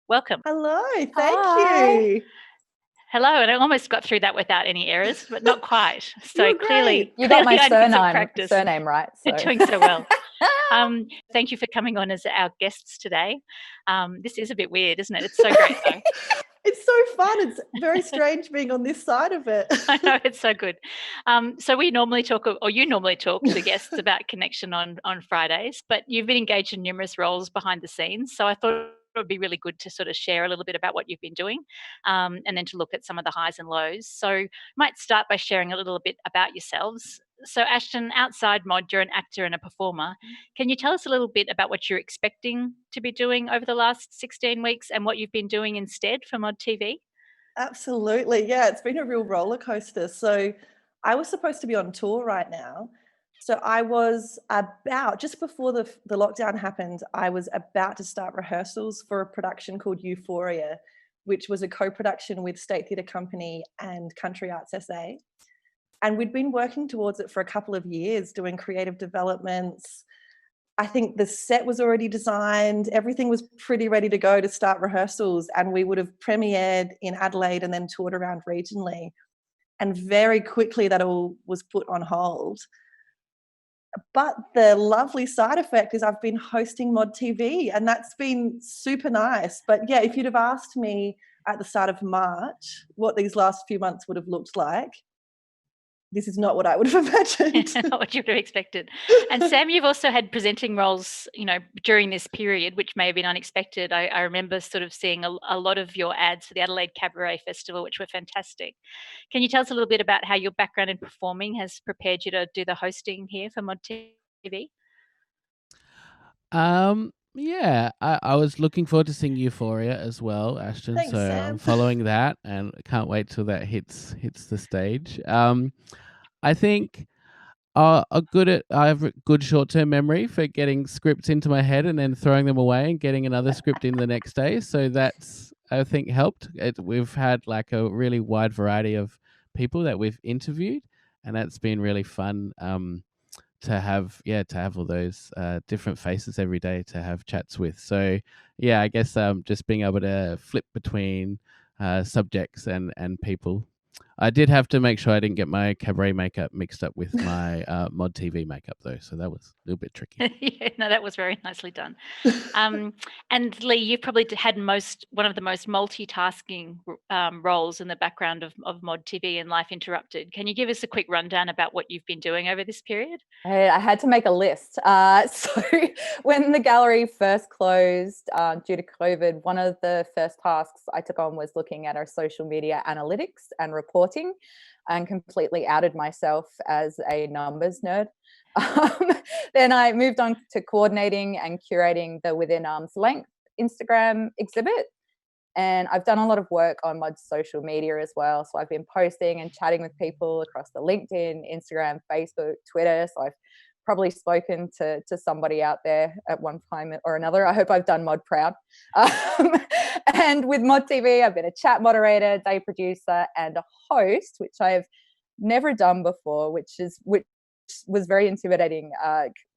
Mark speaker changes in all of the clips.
Speaker 1: Welcome.
Speaker 2: Hello, thank
Speaker 3: Hi.
Speaker 2: you.
Speaker 1: Hello, and I almost got through that without any errors, but not quite. So
Speaker 2: You're
Speaker 1: clearly,
Speaker 2: great.
Speaker 3: You got my
Speaker 1: I need some practice.
Speaker 3: surname right. So.
Speaker 1: You're doing so well. Thank you for coming on as our guests today. This is a bit weird, isn't it? It's so great, though.
Speaker 2: It's so fun. It's very strange being on this side of it.
Speaker 1: I know, it's so good. So we normally talk, or you normally talk to guests about connection on Fridays, but you've been engaged in numerous roles behind the scenes. So I thought it would be really good to sort of share a little bit about what you've been doing, and then to look at some of the highs and lows. So I might start by sharing a little bit about yourselves. So Ashton, outside Mod, you're an actor and a performer. Can you tell us a little bit about what you're expecting to be doing over the last 16 weeks and what you've been doing instead for Mod TV?
Speaker 2: Absolutely. Yeah, it's been a real roller coaster. So I was supposed to be on tour right now. So I was about, just before the lockdown happened, I was about to start rehearsals for a production called Euphoria, which was a co-production with State Theatre Company and Country Arts SA. And we'd been working towards it for a couple of years, doing creative developments. I think the set was already designed. Everything was pretty ready to go to start rehearsals, and we would have premiered in Adelaide and then toured around regionally. And very quickly that all was put on hold. But the lovely side effect is I've been hosting Mod TV, and that's been super nice. But yeah, if you'd have asked me at the start of March what these last few months would have looked like, this is not what I would have imagined.
Speaker 1: Not what you would have expected. And Sam, you've also had presenting roles, during this period, which may have been unexpected. I remember sort of seeing a lot of your ads for the Adelaide Cabaret Festival, which were fantastic. Can you tell us a little bit about how your background in performing has prepared you to do the hosting here for Mod TV?
Speaker 4: Yeah, I was looking forward to seeing Euphoria as well, Ashton.
Speaker 2: Thanks,
Speaker 4: so
Speaker 2: Sam.
Speaker 4: I'm following that and can't wait till that hits the stage. I think I have a good short-term memory for getting scripts into my head and then throwing them away and getting another script in the next day. So that's, I think, helped. We've had like a really wide variety of people that we've interviewed, and that's been really fun. To have all those different faces every day to have chats with. So yeah, I guess just being able to flip between subjects and people. I did have to make sure I didn't get my cabaret makeup mixed up with my Mod TV makeup though, so that was a little bit tricky.
Speaker 1: Yeah, no, that was very nicely done. And Lee, you've probably had one of the most multitasking roles in the background of Mod TV and Life Interrupted. Can you give us a quick rundown about what you've been doing over this period?
Speaker 3: I had to make a list. So when the gallery first closed due to COVID, one of the first tasks I took on was looking at our social media analytics and reporting, and completely outed myself as a numbers nerd. Then I moved on to coordinating and curating the Within Arm's Length Instagram exhibit. And I've done a lot of work on Mod's social media as well. So I've been posting and chatting with people across the LinkedIn, Instagram, Facebook, Twitter. So I've probably spoken to somebody out there at one time or another. I hope I've done Mod proud. And with Mod TV, I've been a chat moderator, day producer, and a host, which I have never done before, which was very intimidating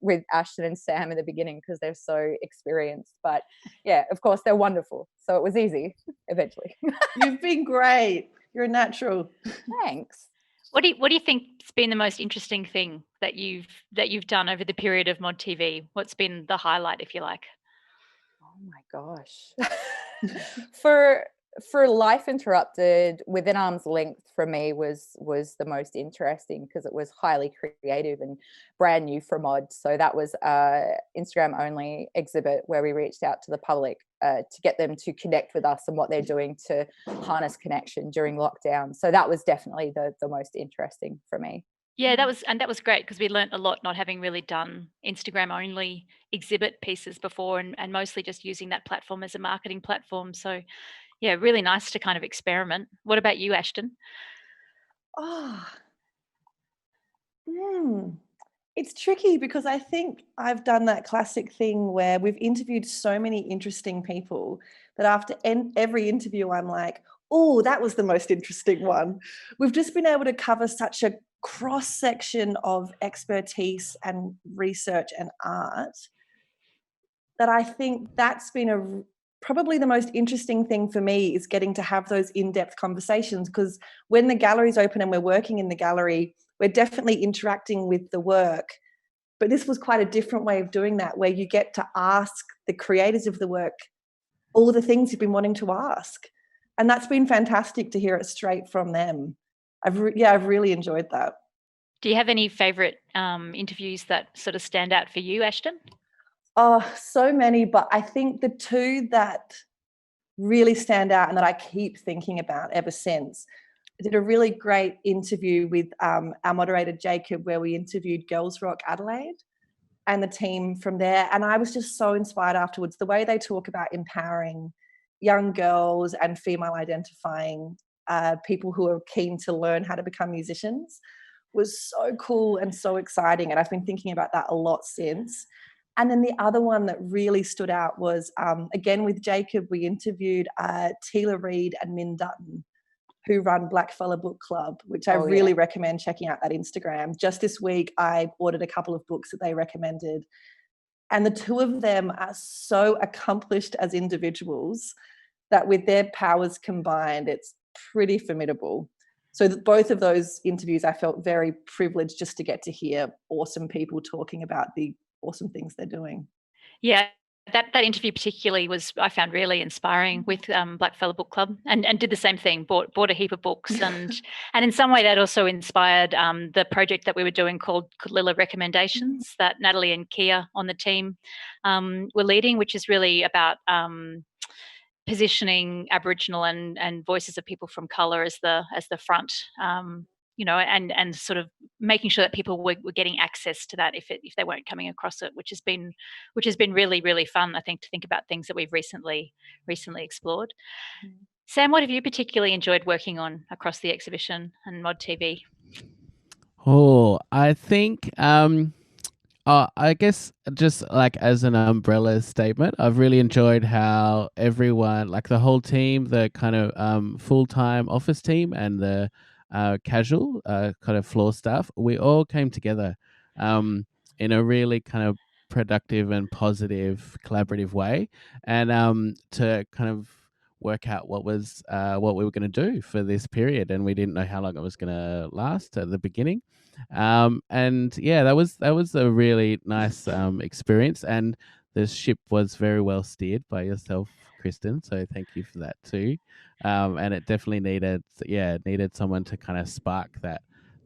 Speaker 3: with Ashton and Sam in the beginning because they're so experienced. But yeah, of course, they're wonderful. So it was easy eventually.
Speaker 2: You've been great. You're a natural.
Speaker 3: Thanks.
Speaker 1: What do you think's been the most interesting thing that you've done over the period of Mod TV? What's been the highlight, if you like?
Speaker 3: Oh my gosh. For Life Interrupted, Within Arm's Length for me was the most interesting because it was highly creative and brand new for Mod. So that was a Instagram only exhibit where we reached out to the public to get them to connect with us and what they're doing to harness connection during lockdown. So that was definitely the most interesting for me.
Speaker 1: Yeah, that was great because we learnt a lot not having really done Instagram only exhibit pieces before and mostly just using that platform as a marketing platform. So yeah, really nice to kind of experiment. What about you, Ashton?
Speaker 2: It's tricky because I think I've done that classic thing where we've interviewed so many interesting people that after every interview, I'm like, oh, that was the most interesting one. We've just been able to cover such a cross-section of expertise and research and art that I think that's been probably the most interesting thing for me is getting to have those in-depth conversations, because when the gallery's open and we're working in the gallery, we're definitely interacting with the work. But this was quite a different way of doing that, where you get to ask the creators of the work all the things you've been wanting to ask. And that's been fantastic to hear it straight from them. I've really enjoyed that.
Speaker 1: Do you have any favourite interviews that sort of stand out for you, Ashton?
Speaker 2: Oh, so many, but I think the two that really stand out and that I keep thinking about ever since, I did a really great interview with our moderator, Jacob, where we interviewed Girls Rock Adelaide and the team from there. And I was just so inspired afterwards. The way they talk about empowering young girls and female identifying people who are keen to learn how to become musicians was so cool and so exciting. And I've been thinking about that a lot since. And then the other one that really stood out was, again, with Jacob, we interviewed Tila Reid and Min Dutton, who run Blackfella Book Club, which I really recommend checking out that Instagram. Just this week, I ordered a couple of books that they recommended. And the two of them are so accomplished as individuals that with their powers combined, it's pretty formidable. So both of those interviews, I felt very privileged just to get to hear awesome people talking about the awesome things they're doing.
Speaker 1: Yeah, that interview particularly I found really inspiring with Blackfella Book Club, and did the same thing, bought a heap of books, and in some way that also inspired the project that we were doing called Lila Recommendations that Natalie and Kia on the team were leading, which is really about positioning Aboriginal and voices of people from colour as the front, and sort of making sure that people were getting access to that if they weren't coming across it, which has been really, really fun, I think, to think about things that we've recently explored. Sam, what have you particularly enjoyed working on across the exhibition and Mod TV?
Speaker 4: Oh, I think I guess just like as an umbrella statement, I've really enjoyed how everyone, like the whole team, the kind of full-time office team and the casual kind of floor staff, we all came together in a really kind of productive and positive collaborative way, and to kind of work out what we were going to do for this period, and we didn't know how long it was going to last at the beginning. And yeah, that was a really nice experience, and the ship was very well steered by yourself, Kristin, so thank you for that too. And it definitely needed someone to kind of spark that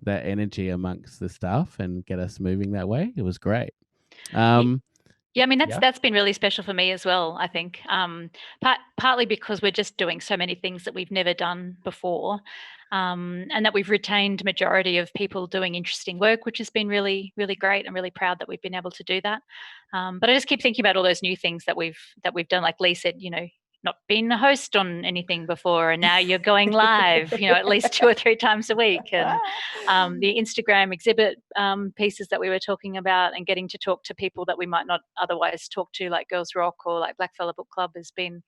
Speaker 4: energy amongst the staff and get us moving that way. It was great.
Speaker 1: Yeah, I mean, that's been really special for me as well, I think, partly because we're just doing so many things that we've never done before, and that we've retained majority of people doing interesting work, which has been really, really great. I'm really proud that we've been able to do that. But I just keep thinking about all those new things that we've done. Like Lee said, not been a host on anything before, and now you're going live, at least 2 or 3 times a week. And the Instagram exhibit pieces that we were talking about, and getting to talk to people that we might not otherwise talk to, like Girls Rock or like Blackfella Book Club, has been,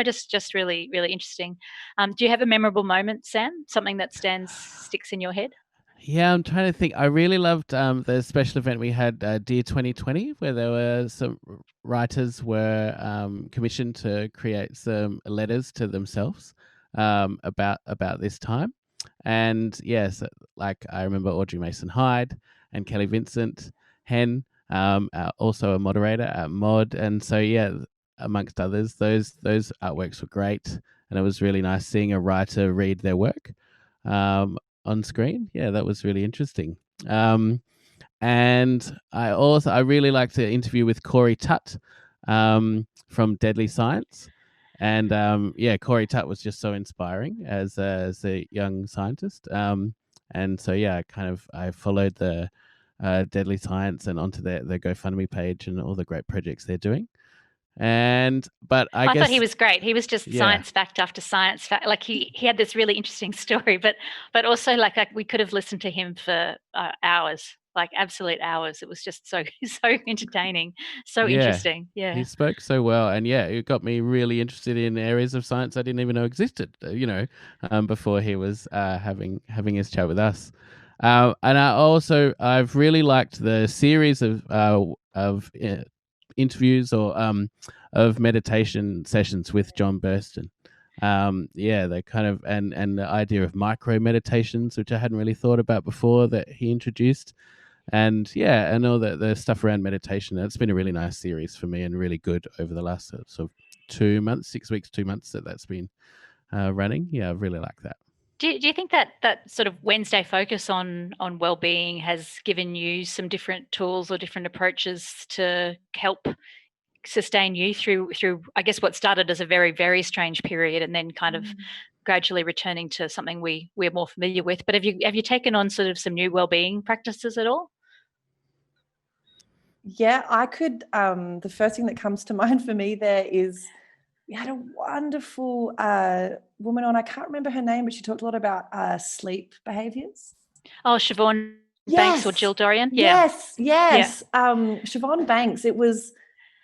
Speaker 1: just really, really interesting. Do you have a memorable moment, Sam? Something that sticks in your head?
Speaker 4: Yeah, I'm trying to think. I really loved the special event we had, Dear 2020, where there were some writers were commissioned to create some letters to themselves about this time. And yes, like I remember Audrey Mason Hyde and Kelly Vincent Hen, also a moderator at Mod, and so yeah, amongst others, those artworks were great, and it was really nice seeing a writer read their work on screen. Yeah, that was really interesting. And I really liked the interview with Corey Tut from Deadly Science. And Corey Tut was just so inspiring as a young scientist. And so yeah, I followed the Deadly Science and onto their GoFundMe page and all the great projects they're doing. But I guess
Speaker 1: thought he was great. He was just science fact after science fact. Like he had this really interesting story, but also like we could have listened to him for hours, like absolute hours. It was just so entertaining, so interesting. Yeah,
Speaker 4: he spoke so well, and it got me really interested in areas of science I didn't even know existed. Before he was having his chat with us. And I've really liked the series of interviews or of meditation sessions with John Burston. They kind of and the idea of micro meditations, which I hadn't really thought about before, that he introduced. And all the stuff around meditation. It's been a really nice series for me and really good over the last sort of 2 months, 6 weeks, 2 months that's been running. Yeah, I really like that.
Speaker 1: Do you think that sort of Wednesday focus on well-being has given you some different tools or different approaches to help sustain you through I guess what started as a very, very strange period and then kind of gradually returning to something we're more familiar with? But have you taken on sort of some new well-being practices at all?
Speaker 2: Yeah, I could. The first thing that comes to mind for me there is we had a wonderful woman on. I can't remember her name, but she talked a lot about sleep behaviors.
Speaker 1: Oh, Siobhan Banks or Jill Dorian?
Speaker 2: Yeah. Yes. Siobhan Banks. It was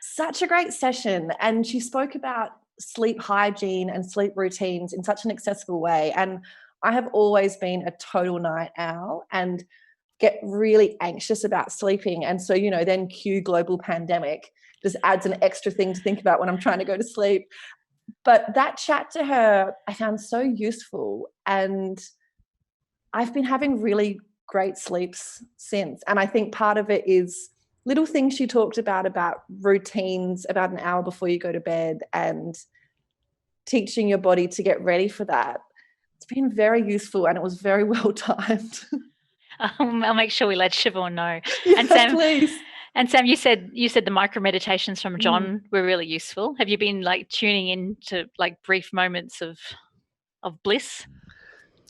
Speaker 2: such a great session, and she spoke about sleep hygiene and sleep routines in such an accessible way. And I have always been a total night owl and get really anxious about sleeping. And so, then cue global pandemic just adds an extra thing to think about when I'm trying to go to sleep. But that chat to her, I found so useful. And I've been having really great sleeps since. And I think part of it is little things she talked about routines, about an hour before you go to bed and teaching your body to get ready for that. It's been very useful and it was very well timed.
Speaker 1: I'll make sure we let Siobhan know.
Speaker 2: Yeah,
Speaker 1: and Sam,
Speaker 2: please.
Speaker 1: And Sam, you said the micro meditations from John were really useful. Have you been like tuning in to like brief moments of bliss?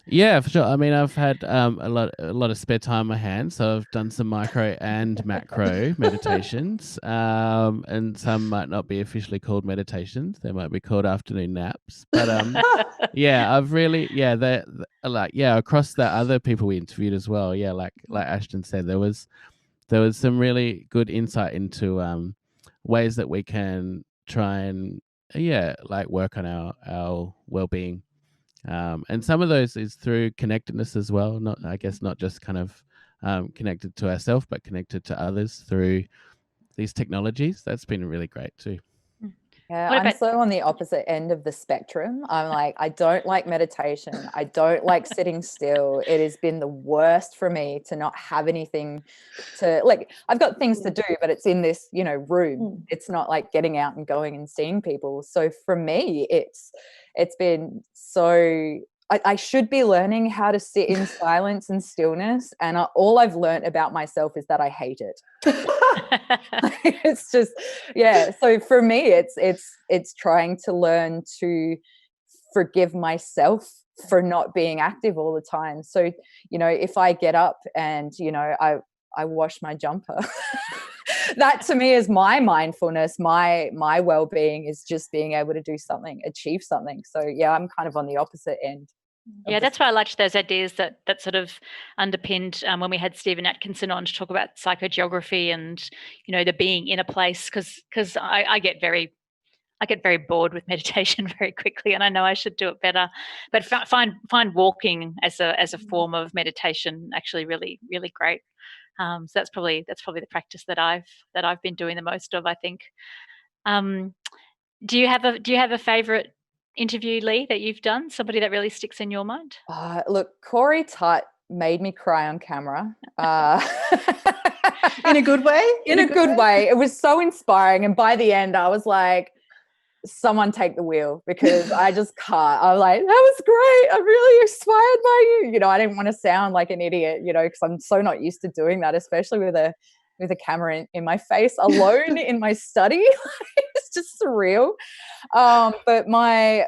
Speaker 4: Yeah, for sure. I mean, I've had a lot of spare time on my hands, so I've done some micro and macro meditations, and some might not be officially called meditations; they might be called afternoon naps. But I've really across the other people we interviewed as well. Yeah, like Ashton said, there was some really good insight into ways that we can try and work on our well-being. And some of those is through connectedness as well. Not just kind of connected to ourselves, but connected to others through these technologies. That's been really great too.
Speaker 3: Yeah, I'm so on the opposite end of the spectrum. I'm like, I don't like meditation. I don't like sitting still. It has been the worst for me to not have anything to like. I've got things to do, but it's in this, room. It's not like getting out and going and seeing people. So for me, it's been so. I should be learning how to sit in silence and stillness, and all I've learned about myself is that I hate it. It's just, so for me it's trying to learn to forgive myself for not being active all the time. So if I get up and I wash my jumper, that to me is my mindfulness. My well-being is just being able to do something, achieve something. So I'm kind of on the opposite end.
Speaker 1: Yeah, that's why I liked those ideas that sort of underpinned when we had Stephen Atkinson on to talk about psychogeography and the being in a place, because I get very bored with meditation very quickly, and I know I should do it better. But find walking as a form of meditation actually really, really great. So that's probably the practice that I've been doing the most of, I think. Do you have a favorite interview, Lee, that you've done? Somebody that really sticks in your mind?
Speaker 3: Look, Corey Tut made me cry on camera.
Speaker 2: In a good way?
Speaker 3: In a good way. It was so inspiring. And by the end, I was like, someone take the wheel, because I just can't. I was like, that was great. I'm really inspired by you. I didn't want to sound like an idiot, because I'm so not used to doing that, especially with a camera in my face alone in my study. It's just surreal. But my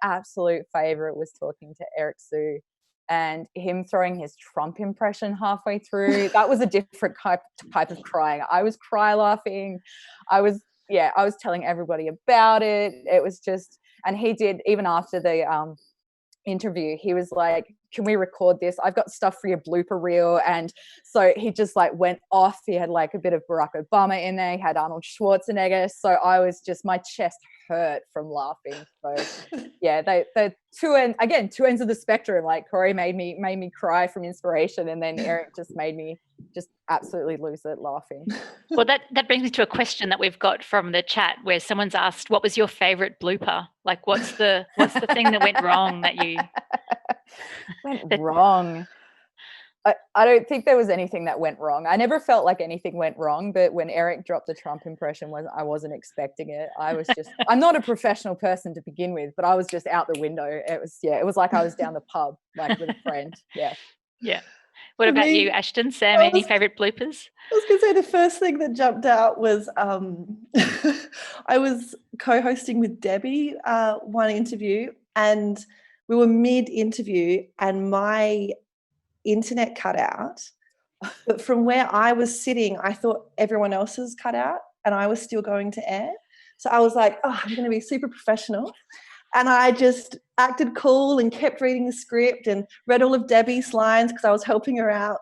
Speaker 3: absolute favorite was talking to Eric Sue and him throwing his Trump impression halfway through. That was a different type of crying. I was cry laughing. I was telling everybody about it. It was just, and he did, even after the interview, he was like, can we record this? I've got stuff for your blooper reel. And so he just like went off. He had like a bit of Barack Obama in there. He had Arnold Schwarzenegger. So I was just, my chest hurt from laughing. So they two ends of the spectrum. Like Corey made me cry from inspiration, and then Eric just made me just absolutely lose it laughing.
Speaker 1: Well, that brings me to a question that we've got from the chat where someone's asked, what was your favorite blooper? Like, what's the thing that went wrong that you...
Speaker 3: wrong? I don't think there was anything that went wrong. I never felt like anything went wrong, but when Eric dropped the Trump impression, I wasn't expecting it. I was just, I'm not a professional person to begin with, but I was just out the window. It was like I was down the pub, like with a friend. Yeah.
Speaker 1: Yeah. What about you, Ashton? Sam, any favorite bloopers?
Speaker 2: I was going to say the first thing that jumped out was I was co-hosting with Debbie one interview, and we were mid-interview and my internet cut out. But from where I was sitting, I thought everyone else's cut out and I was still going to air. So I was like, oh, I'm going to be super professional. And I just acted cool and kept reading the script and read all of Debbie's lines because I was helping her out.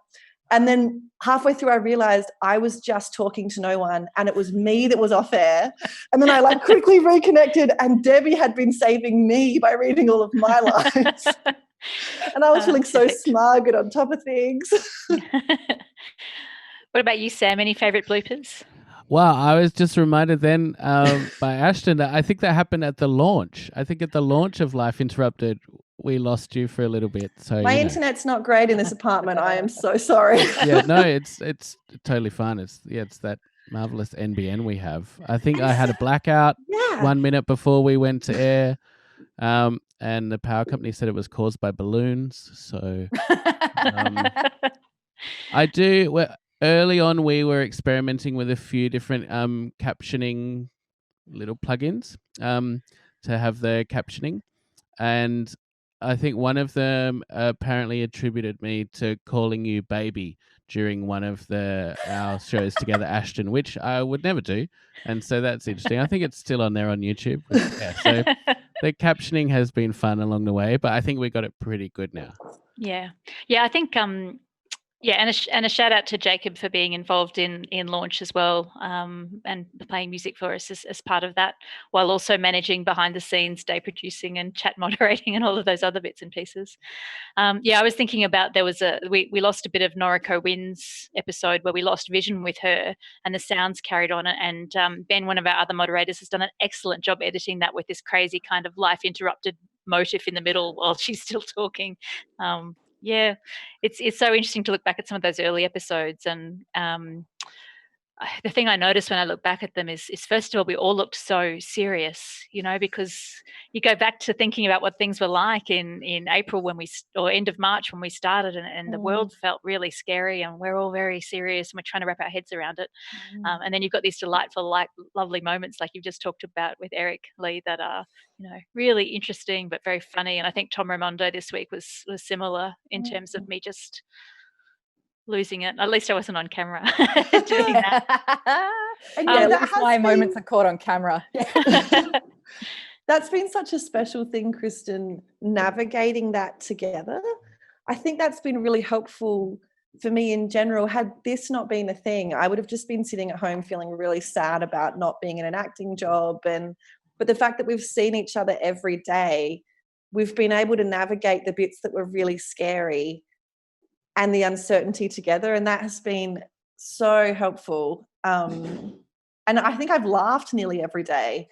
Speaker 2: And then halfway through, I realized I was just talking to no one and it was me that was off air. And then I quickly reconnected and Debbie had been saving me by reading all of my lines. And I was feeling so smug and on top of things.
Speaker 1: What about you, Sam? Any favourite bloopers?
Speaker 4: Well, I was just reminded then by Ashton that I think that happened at the launch. I think at the launch of Life Interrupted, we lost you for a little bit. So
Speaker 2: my internet's not great in this apartment. I am so sorry.
Speaker 4: Yeah, no, it's totally fine. It's that marvelous NBN we have. I think I had a blackout 1 minute before we went to air. And the power company said it was caused by balloons. So early on, we were experimenting with a few different captioning little plugins to have the captioning. And I think one of them apparently attributed me to calling you baby during one of our shows together, Ashton, which I would never do. And so that's interesting. I think it's still on there on YouTube. Yeah, so the captioning has been fun along the way, but I think we got it pretty good now.
Speaker 1: Yeah. I think and a shout out to Jacob for being involved in launch as well, and playing music for us as part of that, while also managing behind the scenes, day producing and chat moderating and all of those other bits and pieces. I was thinking about we lost a bit of Noriko Wynn's episode where we lost vision with her and the sounds carried on it, and Ben, one of our other moderators, has done an excellent job editing that with this crazy kind of life interrupted motif in the middle while she's still talking. It's so interesting to look back at some of those early episodes, and the thing I noticed when I look back at them is first of all, we all looked so serious, because you go back to thinking about what things were like in April or end of March when we started, and the world felt really scary, and we're all very serious and we're trying to wrap our heads around it. And then you've got these delightful, lovely moments like you've just talked about with Eric Lee that are, really interesting but very funny. And I think Tom Raimondo this week was similar in terms of me just losing it. At least I wasn't on camera doing that.
Speaker 2: And
Speaker 3: that's why moments are caught on camera.
Speaker 2: That's been such a special thing, Kristin, navigating that together. I think that's been really helpful for me in general. Had this not been a thing, I would have just been sitting at home feeling really sad about not being in an acting job. But the fact that we've seen each other every day, we've been able to navigate the bits that were really scary and the uncertainty together. And that has been so helpful. And I think I've laughed nearly every day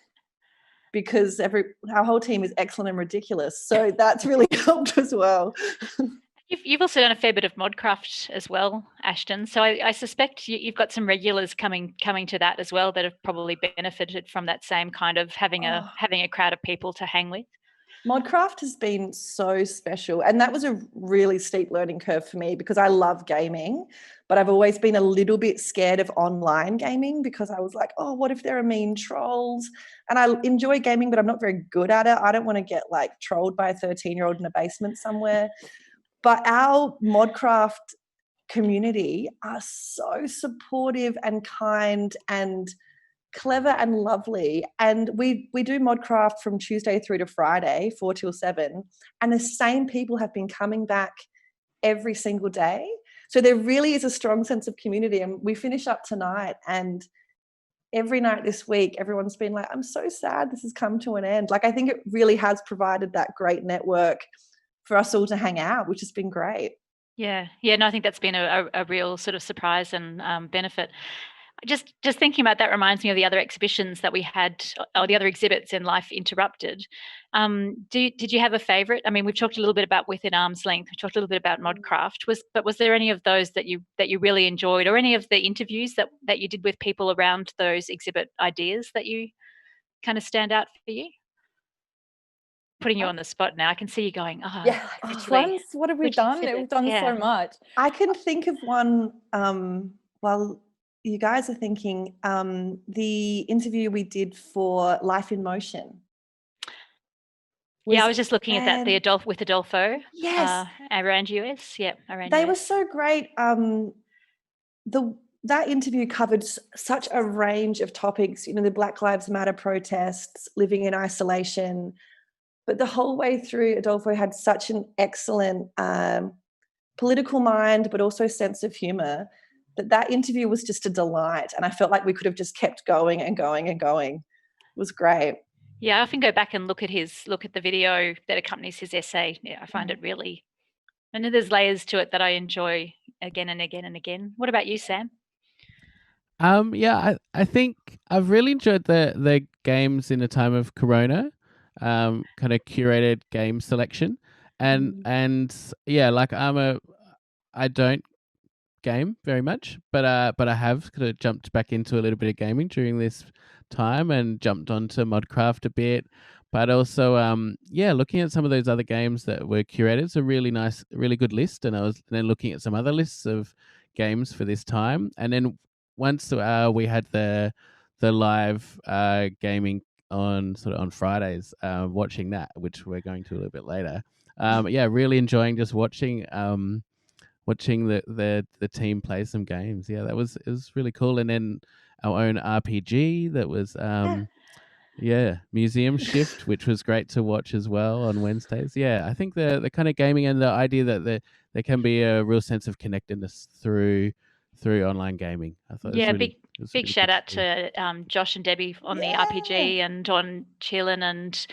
Speaker 2: because our whole team is excellent and ridiculous. So that's really helped as well.
Speaker 1: You've also done a fair bit of modcraft as well, Ashton. So I suspect you've got some regulars coming to that as well that have probably benefited from that same kind of having a crowd of people to hang with.
Speaker 2: Modcraft has been so special, and that was a really steep learning curve for me because I love gaming, but I've always been a little bit scared of online gaming because I was like, oh, what if there are mean trolls? And I enjoy gaming, but I'm not very good at it. I don't want to get trolled by a 13-year-old in a basement somewhere. But our Modcraft community are so supportive and kind and clever and lovely. And we do Modcraft from Tuesday through to Friday, 4 till 7. And the same people have been coming back every single day. So there really is a strong sense of community. And we finish up tonight, and every night this week, everyone's been like, I'm so sad this has come to an end. I think it really has provided that great network for us all to hang out, which has been great.
Speaker 1: Yeah, no, I think that's been a real sort of surprise and benefit. Just thinking about that reminds me of the other exhibitions that we had, or the other exhibits in Life Interrupted. Did you have a favourite? I mean, we've talked a little bit about Within Arm's Length. We talked a little bit about Modcraft. Was there any of those that you really enjoyed, or any of the interviews that you did with people around those exhibit ideas that you kind of stand out for you? Putting you on the spot now. I can see you going,
Speaker 3: Yeah, which ones? What have we done? We've done so much.
Speaker 2: I can think of one while you guys are thinking, the interview we did for Life in Motion.
Speaker 1: Yeah, I was just looking at that, with Adolfo.
Speaker 2: Yes.
Speaker 1: Around US. Yeah, around
Speaker 2: They
Speaker 1: US.
Speaker 2: were so great. That interview covered such a range of topics, the Black Lives Matter protests, living in isolation. But the whole way through, Adolfo had such an excellent political mind, but also sense of humor, that interview was just a delight. And I felt like we could have just kept going and going and going. It was great.
Speaker 1: Yeah, I often go back and look at the video that accompanies his essay. Yeah, I find it really, and there's layers to it that I enjoy again and again and again. What about you, Sam?
Speaker 4: Yeah, I think I've really enjoyed the games in a time of Corona, kind of curated game selection, and yeah, like I don't game very much, but I have kind of jumped back into a little bit of gaming during this time and jumped onto Modcraft a bit. But also, looking at some of those other games that were curated, it's a really nice, really good list. And I was then looking at some other lists of games for this time. And then once we had the live gaming on Fridays, watching that, which we're going to a little bit later. Really enjoying just watching the team play some games. Yeah, it was really cool. And then our own RPG that was Museum Shift, which was great to watch as well on Wednesdays. Yeah, I think the kind of gaming and the idea that there can be a real sense of connectedness through online gaming. I thought
Speaker 1: big really shout out to Josh and Debbie on the RPG, and on Chilin and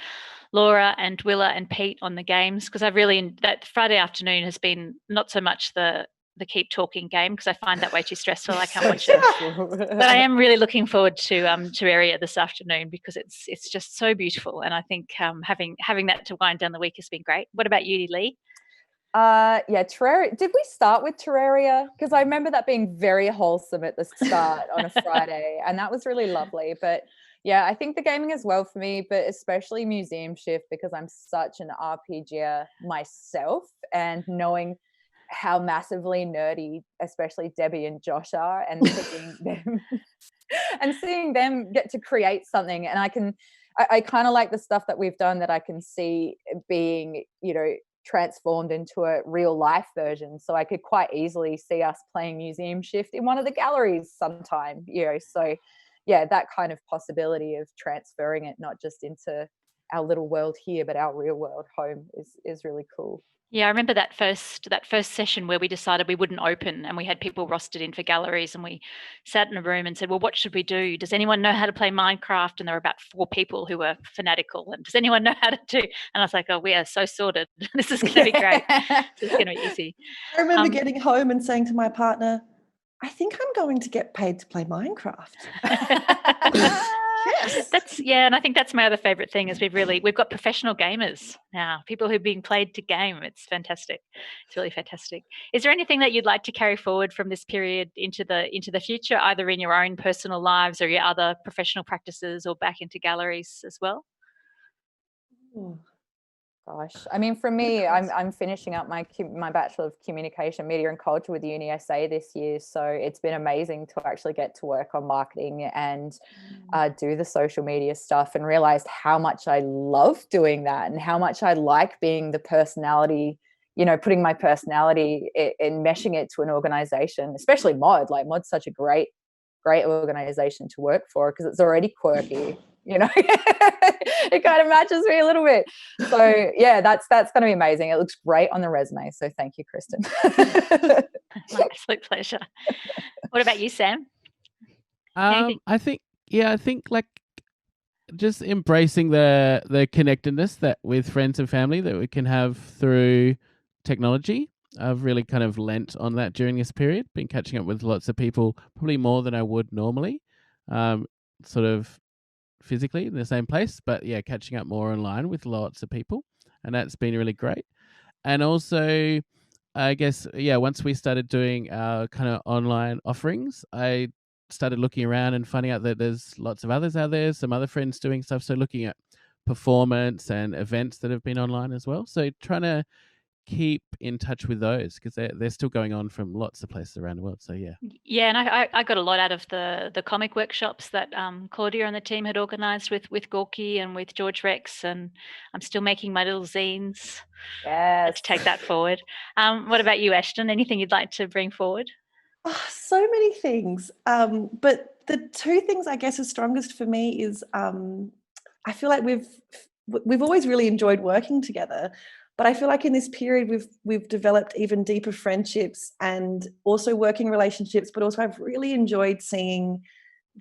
Speaker 1: Laura and Willa and Pete on the games, because that Friday afternoon has been not so much the keep talking game, because I find that way too stressful. I can't watch it. But I am really looking forward to Area this afternoon, because it's just so beautiful, and I think having that to wind down the week has been great. What about you, Lee?
Speaker 3: Terraria. Did we start with Terraria? Because I remember that being very wholesome at the start on a Friday, and that was really lovely. But yeah, I think the gaming as well for me, but especially Museum Shift, because I'm such an RPGer myself, and knowing how massively nerdy, especially Debbie and Josh are, and seeing them and seeing them get to create something. And I kind of like the stuff that we've done that I can see being, transformed into a real life version. So I could quite easily see us playing Museum Shift in one of the galleries sometime, so yeah, that kind of possibility of transferring it not just into our little world here, but our real world home is really cool.
Speaker 1: Yeah, I remember that first session where we decided we wouldn't open, and we had people rostered in for galleries, and we sat in a room and said, well, what should we do? Does anyone know how to play Minecraft? And there were about 4 people who were fanatical. And does anyone know how to do? And I was like, oh, we are so sorted. This is going to be great. This is going to be easy.
Speaker 2: I remember getting home and saying to my partner, I think I'm going to get paid to play Minecraft.
Speaker 1: Yes. And I think that's my other favorite thing is we've got professional gamers now, people who've been played to game. It's fantastic. It's really fantastic. Is there anything that you'd like to carry forward from this period into the future, either in your own personal lives or your other professional practices, or back into galleries as well?
Speaker 3: Gosh, I mean, for me, I'm finishing up my Bachelor of Communication, Media and Culture with UniSA this year. So it's been amazing to actually get to work on marketing and do the social media stuff, and realized how much I love doing that, and how much I like being the personality, putting my personality in meshing it to an organization, especially Mod. Like, Mod's such a great organization to work for, because it's already quirky. It kind of matches me a little bit. So yeah, that's going to be amazing. It looks great on the resume. So thank you, Kristin.
Speaker 1: My absolute pleasure. What about you, Sam?
Speaker 4: I think like just embracing the connectedness that with friends and family that we can have through technology. I've really kind of lent on that during this period. Been catching up with lots of people, probably more than I would normally, sort of physically in the same place, but yeah, catching up more online with lots of people, and that's been really great. And also, I guess, yeah, once we started doing our kind of online offerings, I started looking around and finding out that there's lots of others out there, some other friends doing stuff. So looking at performance and events that have been online as well. So trying to keep in touch with those because they're still going on from lots of places around the world. So yeah.
Speaker 1: Yeah, and I got a lot out of the comic workshops that Claudia and the team had organised with Gorky and with George Rex, and I'm still making my little zines.
Speaker 3: Yes.
Speaker 1: To take that forward. What about you, Ashton? Anything you'd like to bring forward?
Speaker 2: Oh, so many things. But the two things I guess are strongest for me is I feel like we've always really enjoyed working together, but I feel like in this period we've developed even deeper friendships and also working relationships, but also I've really enjoyed seeing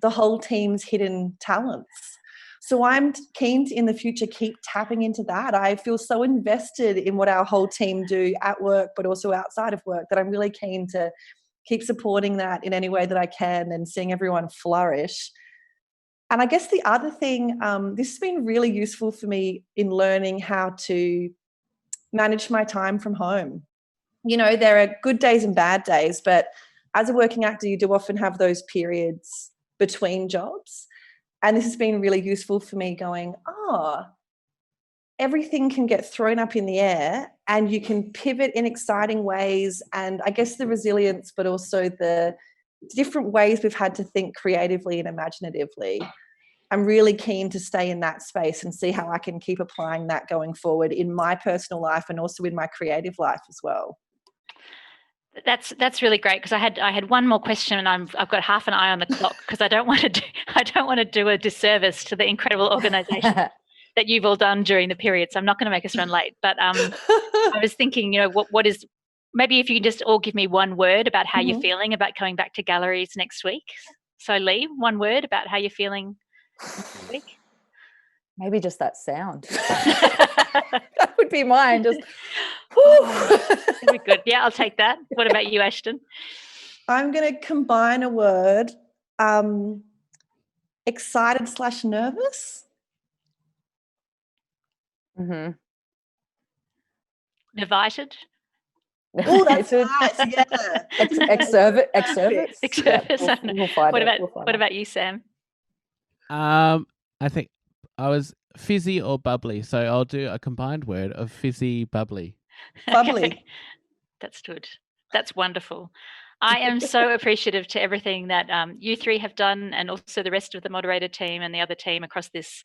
Speaker 2: the whole team's hidden talents. So I'm keen to, in the future, keep tapping into that. I feel so invested in what our whole team do at work, but also outside of work, that I'm really keen to keep supporting that in any way that I can and seeing everyone flourish. And I guess the other thing, this has been really useful for me in learning how to manage my time from home. You know, there are good days and bad days, but as a working actor, you do often have those periods between jobs. And this has been really useful for me going, everything can get thrown up in the air and you can pivot in exciting ways. And I guess the resilience, but also the different ways we've had to think creatively and imaginatively. I'm really keen to stay in that space and see how I can keep applying that going forward in my personal life and also in my creative life as well.
Speaker 1: That's really great, because I had one more question, and I've got half an eye on the clock because I don't want to do a disservice to the incredible organisation that you've all done during the period. So I'm not going to make us run late. But I was thinking, you know, what is, maybe if you can just all give me one word about how you're feeling about coming back to galleries next week. So Lee, one word about how you're feeling next week.
Speaker 3: Maybe just that sound. That would be mine. Just
Speaker 1: That'd be good. Yeah, I'll take that. What about you, Ashton?
Speaker 2: I'm going to combine a word, excited/nervous.
Speaker 3: Mm-hmm.
Speaker 1: Divided.
Speaker 2: Oh, that's nice. Yeah.
Speaker 3: Excerpt.
Speaker 1: We'll what about you, Sam?
Speaker 4: I think I was fizzy or bubbly, so I'll do a combined word of fizzy, bubbly.
Speaker 2: Bubbly.
Speaker 1: Okay. That's good. That's wonderful. I am so appreciative to everything that you three have done, and also the rest of the moderator team and the other team across this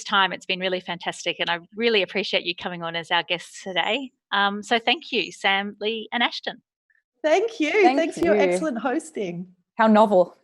Speaker 1: time. It's been really fantastic, and I really appreciate you coming on as our guests today. So thank you, Sam, Lee, and Ashton.
Speaker 2: Thank you. Thanks for your excellent hosting.
Speaker 3: How novel.